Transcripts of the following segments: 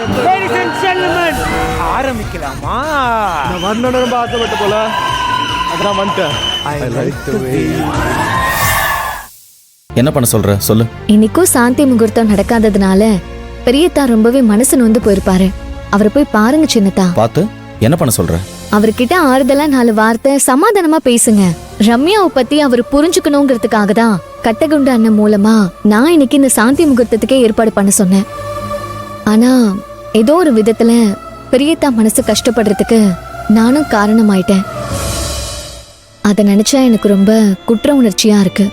Ladies and gentlemen, ஆரம்பிக்கலாமா? நான் வரணும்னு ரொம்ப ஆசைப்பட்ட போல அதான் வந்துட்டேன். I like the way. என்ன பண்ண சொல்ற சொல்லு. இன்னைக்கும் சாந்தி முகூர்த்தம் நடக்காததுனால பெரியத்தா ரொம்பவே மனசு நொந்து போயிருப்பாரு. அவரை போய் பாருங்க சின்னத்தா. பார்த்து என்ன பண்ண சொல்ற? அவர்கிட்ட ஆறுதலா 4 வார்த்தை சமாதானமா பேசுங்க. ரம்யாவை பத்தி அவர் புரிஞ்சுக்கணுங்கிறதுக்காக தான் கட்டகுண்டு அண்ணன் மூலமா நான் இன்னைக்கு இந்த சாந்தி முகூர்த்தத்துக்கே ஏற்பாடு பண்ண சொன்னேன். ஆனா ஏதோ ஒரு விதத்துல பெரியத்தா மனசு கஷ்டப்படுறதுக்கு நானும் காரணமாயிட்டேன். அத நினைச்சா எனக்கு ரொம்ப குற்ற உணர்ச்சியா இருக்கு.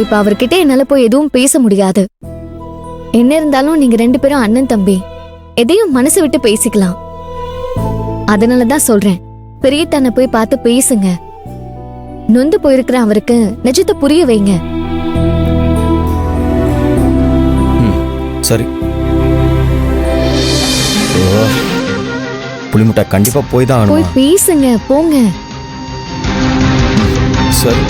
இப்ப அவர்கிட்ட என்னால போய் எதுவும் பேச முடியாது. என்ன இருந்தாலும் நீங்க 2 பேரும் அண்ணன் தம்பி, எதையும் மனசு விட்டு பேசிக்கலாம். அதனாலதான் சொல்றேன், பெரியத்தனை போய் பார்த்து பேசுங்க. நொந்து போயிருக்கிற அவருக்கு நிஜத்தை புரிய வைங்க. சரி. புளிமுட்டை கண்டிப்பா போய் தான் போய் ஆகணும். பேசுங்க, போங்க. சரி.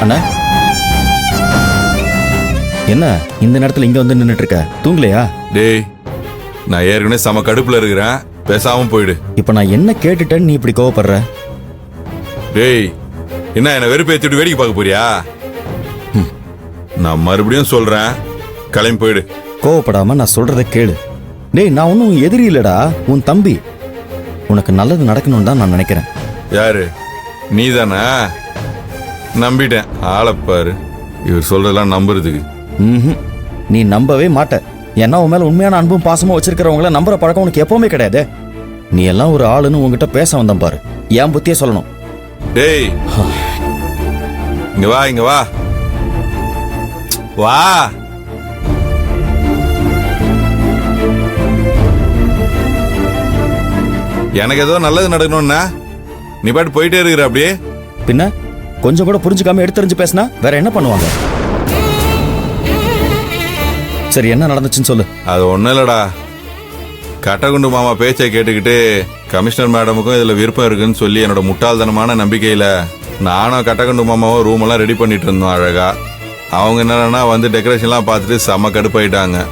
அண்ணா, என்ன இந்த நேரத்துல இங்க வந்து நின்னுட்டு இருக்க? தூங்கலையா? டேய், நான் ஏற்கனவே செம கடுப்புல இருக்கிறேன், பேசாம போயிடு. இப்ப நான் என்ன கேட்டுட்டேன்னு நீ இப்படி கோவப்படுற? டேய், என்ன வெறுப்பேத்திட்டு வேடிக்கை பார்க்க போறியா? நான் மறுபடியும் சொல்றேன், கிளம்பி போயிடு. கோவப்படாம நான் சொல்றத கேளு. டேய், நான் ஒன்னும் எதிரி இல்லடா, உன் தம்பி. உனக்கு நல்லது நடக்கணும்னு தான் நான் நினைக்கிறேன். யாரு? நீ தானே? நம்பிட்டேன். ஆளப்பாரு, இவர் சொல்றதெல்லாம் நம்புறதுக்கு. நீ நம்பவே மாட்ட. ஏன்னா உன் மேல உண்மையான அன்பும் பாசமும் வச்சிருக்கிறவங்கள நம்புற பழக்கம் உனக்கு எப்பவுமே கிடையாது. நீ எல்லாம் ஒரு ஆளுன்னு உங்ககிட்ட பேச வந்தேன் பாரு. என் புத்தியே சொல்லணும். டேய், இங்க வா, இங்க வா, வா. எனக்கு ஏதோ நல்லது நடக்கணும்னா நீ பாட்டு போயிட்டே இருக்கிற. அப்படியே பின்ன கொஞ்சம் கூட புரிஞ்சுக்காம எடுத்தறிஞ்சு பேசினா வேற என்ன பண்ணுவாங்க? சரி, என்ன நடந்துச்சுன்னு சொல்லு. அது ஒன்றும் இல்லடா, கட்டகுண்டு மாமா பேச்சை கேட்டுக்கிட்டு கமிஷனர் மேடமுக்கும் இதில் விருப்பம் இருக்குன்னு சொல்லி என்னோட முட்டாள்தனமான நம்பிக்கையில் நானும் கட்டகுண்டு மாமாவும் ரூமெல்லாம் ரெடி பண்ணிட்டு இருந்தோம் அழகா. அவங்க என்னன்னா வந்து டெக்கரேஷன்லாம் பார்த்துட்டு செம்ம கடுப்பாயிட்டாங்க.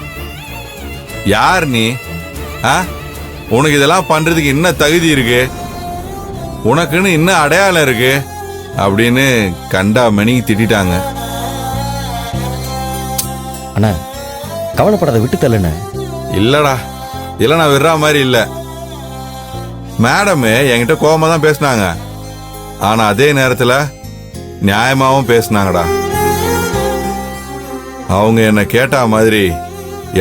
யார் நீ? உனக்கு இதெல்லாம் பண்றதுக்கு என்ன தகுதி இருக்கு? உனக்குன்னு என்ன அடையாளம் இருக்கு அப்படின்னு கண்டா மணி திட்டாங்க. அண்ணா, கவலைப்படாத, விட்டு தள்ளுன. இல்லடா, இல்ல நான் விடுற மாதிரி இல்ல. மேடம் என்கிட்ட கோபமா தான் பேசினாங்க, ஆனா அதே நேரத்துல நியாயமாவும் பேசினாங்கடா. அவங்க என்ன கேட்டா மாதிரி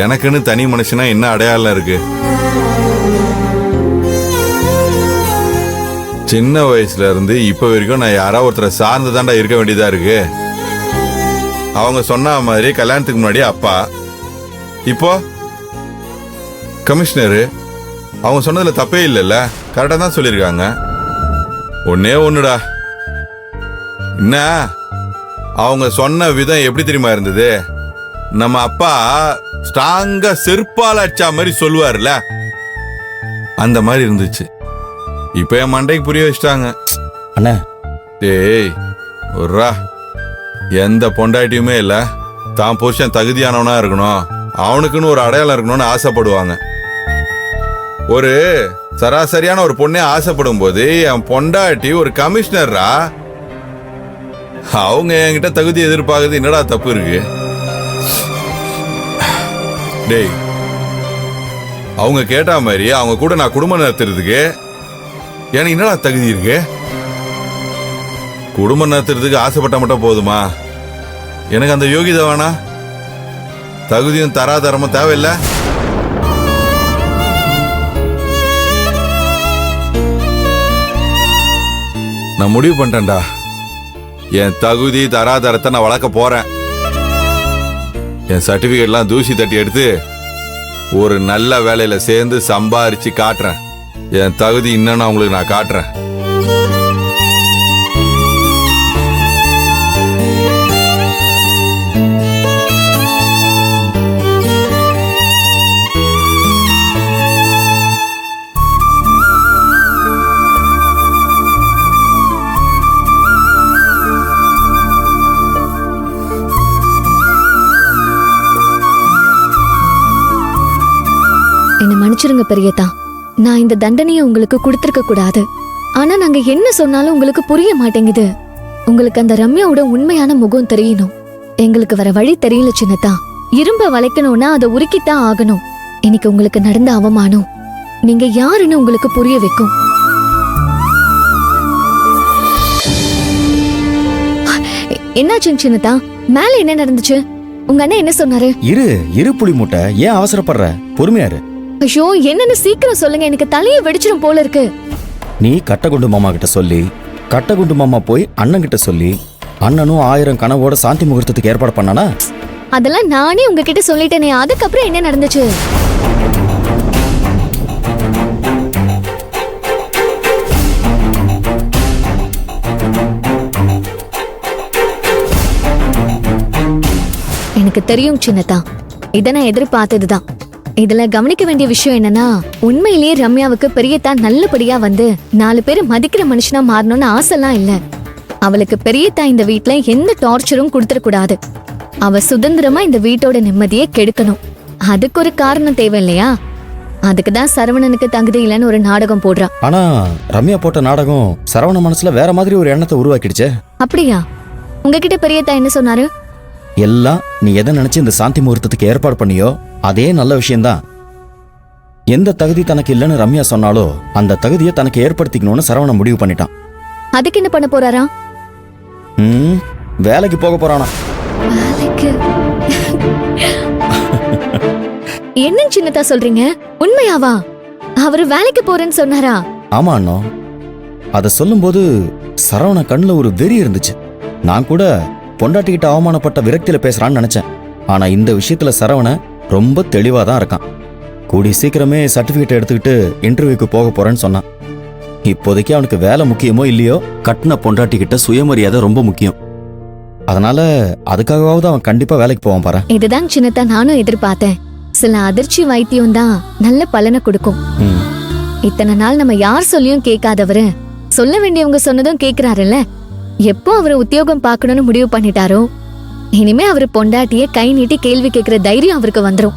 எனக்குன்னு தனி மனுஷனா என்ன அடையாளம் இருக்கு? சின்ன வயசுல இருந்து இப்ப வரைக்கும் நான் யாராவது ஒருத்தரை சார்ந்து தாண்டா இருக்க வேண்டியதா இருக்கு. அவங்க சொன்ன மாதிரி கல்யாணத்துக்கு முன்னாடி அப்பா, இப்போ கமிஷனரு. அவங்க சொன்னதுல தப்பே இல்லைல்ல, கரெக்டா தான் சொல்லியிருக்காங்க. ஒன்னே ஒண்ணுடா, என்ன அவங்க சொன்ன விதம் எப்படி தெரியுமா இருந்தது? நம்ம அப்பா ஸ்ட்ராங்கா செருப்பால் அடிச்சா மாதிரி சொல்லுவார்ல, அந்த மாதிரி இருந்துச்சு. இப்ப என் மண்டைக்கு புரிய வச்சிட்டாங்க. அண்ணா, டேய் ஒர்ரா, எந்த பொண்டாட்டியுமே இல்ல தான் புருஷன் தகுதியானவனா இருக்கணும், அவனுக்குன்னு ஒரு அடையாளம் இருக்கணும்னு ஆசைப்படுவாங்க. ஒரு சராசரியான ஒரு பொண்ணே ஆசைப்படும் போது என் பொண்டாட்டி ஒரு கமிஷனரா, அவங்க என்கிட்ட தகுதி எதிர்பார்க்கறது என்னடா தப்பு இருக்கு? டேய், அவங்க கேட்டா மாதிரி அவங்க கூட நான் குடும்பம் நடத்துறதுக்கு எனக்கு என்னடா தகுதி இருக்கு? குடும்பம் நடத்துறதுக்கு ஆசைப்பட்ட மட்டும் போதுமா? எனக்கு அந்த யோகிதை வேணா? தகுதியும் தராதரமும் தேவையில்லை. நான் முடிவு பண்ணிட்டேன்டா, என் தகுதி தராதரத்தை நான் வளர்க்க போறேன். என் சர்டிபிகேட்லாம் தூசி தட்டி எடுத்து ஒரு நல்ல வேலையில சேர்ந்து சம்பாரிச்சு காட்டுறேன். என் தகுதி என்னன்னு உங்களுக்கு நான் காட்டுறேன். என்ன மன்னிச்சிருங்க பெரியதா, நான் இந்த தண்டனையை உங்களுக்கு கொடுத்திருக்க கூடாது. ஆனா நாங்க என்ன சொன்னாலும் உங்களுக்கு புரிய மாட்டேங்குது. உங்களுக்கு அந்த ரம்யாவோட உண்மையான முகம் தெரியணும். எங்களுக்கு வர வழி தெரியல சின்னதா. இரும்ப வளைக்கணும்னா அதை உருக்கித்தான் ஆகணும். இன்னைக்கு உங்களுக்கு நடந்த அவமானம் நீங்க யாருன்னு உங்களுக்கு புரிய வைக்கும். என்னாச்சுங்க சின்னதா? மேல என்ன நடந்துச்சு? உங்க அண்ணன் என்ன சொன்னாரு? இரு புளி மூட்டை, ஏன் அவசரப்படுற? பொறுமையாரு. ஐயோ, என்னன்னு சீக்கிரம் சொல்லுங்க, எனக்கு தலையை வெடிச்சிடும் போல இருக்கு. நீ கட்டகுண்டு மாமா கிட்ட சொல்லி, கட்டகுண்டு மாமா போய் அண்ணன் கிட்ட சொல்லி, அண்ணனும் 1000 கனவோட சாந்தி முகூர்த்தத்துக்கு ஏற்பாடு பண்ணானா? அதெல்லாம் நானே உங்ககிட்ட சொல்லிட்டேனே. அதுக்கப்புறம் என்ன நடந்துச்சு? எனக்கு தெரியும் சின்னதா, இத நான் எதிர்பார்த்ததுதான். இதுல கவனிக்க வேண்டிய விஷயம் என்னன்னா, உண்மையிலேயே ரம்யாவுக்கு பெரியதா நல்லபடியா வந்து 4 பேரை மதிக்கிற மனுஷனா மாறணும்னு ஆசைலாம் இல்ல. அவளுக்கு பெரியதா இந்த வீட்ல எந்த டார்ச்சரும் கொடுத்துடக்கூடாது. அவ சுதந்திரமா இந்த வீட்டோட நிம்மதியை கெடுக்கணும். அதுக்கு ஒரு காரணம் தேவை இல்லையா? அதுக்குதான் சரவணனுக்கு தகுதி இல்லைன்னு ஒரு நாடகம் போடுறா. ஆனா ரம்யா போட்ட நாடகம் சரவண மனசுல வேற மாதிரி ஒரு எண்ணத்தை உருவாக்கிடுச்சே. அப்படியா? உங்ககிட்ட பெரியதா என்ன சொன்னாரு? எல்லாம் நீ எதை நினைச்சு இந்த சாந்தி முகூர்த்தத்துக்கு ஏற்பாடு பண்ணியோ அதே நல்ல விஷயம்தான். எந்த தகுதி தனக்கு இல்லைன்னு ரம்யா சொன்னாலோ அந்த தகுதியை தனக்கு ஏற்படுத்திக்கணும்னு சரவணன் முடிவு பண்ணிட்டான். அதுக்கு என்ன பண்ண போறாரா? வேலைக்கு போக போறானா? வேலைக்கு? என்ன சின்னதா சொல்றீங்க? உண்மையாவா? அவரு வேலைக்கு போறேன்னு சொன்னாரா? ஆமா அண்ணா. அத சொல்லும்போது சரவண கண்ணுல ஒரு வெறி இருந்துச்சு. நான் கூட பொண்டாட்டிக்கிட்ட அவமானப்பட்ட விரக்தியில பேசுறான்னு நினைச்சேன். ஆனா இந்த விஷயத்துல சரவண ரொம்ப தெளிவா தான் இருக்கான். கூடி சீக்கிரமே சர்டிபிகேட் எடுத்துக்கிட்டு இன்டர்வியூக்கு போக போறேன்னு சொன்னான். இப்போதைக்கு அவனுக்கு வேலை முக்கியமோ இல்லையோ, கட்டின பொண்டாட்டிக்கிட்ட சுயமரியாதை ரொம்ப முக்கியம். அதனால அதுக்காகவாவது அவன் கண்டிப்பா வேலைக்கு போவான் பாரு. இதுதான் சின்னதா நானும் எதிர்பார்த்தேன். சில அதிர்ச்சி வைத்தியம் தான் நல்ல பலனை கொடுக்கும். இத்தனை நாள் நம்ம யார் சொல்லியும் கேட்காதவரு சொல்ல வேண்டியவங்க சொன்னதும் கேக்குறாருல்ல. எப்போ அவரு உத்தியோகம் பார்க்கணும்னு முடிவு பண்ணிட்டாரோ, இனிமே அவரு பொண்டாட்டிய கை நீட்டி கேள்வி கேட்கிற தைரியம் அவருக்கு வந்துரும்.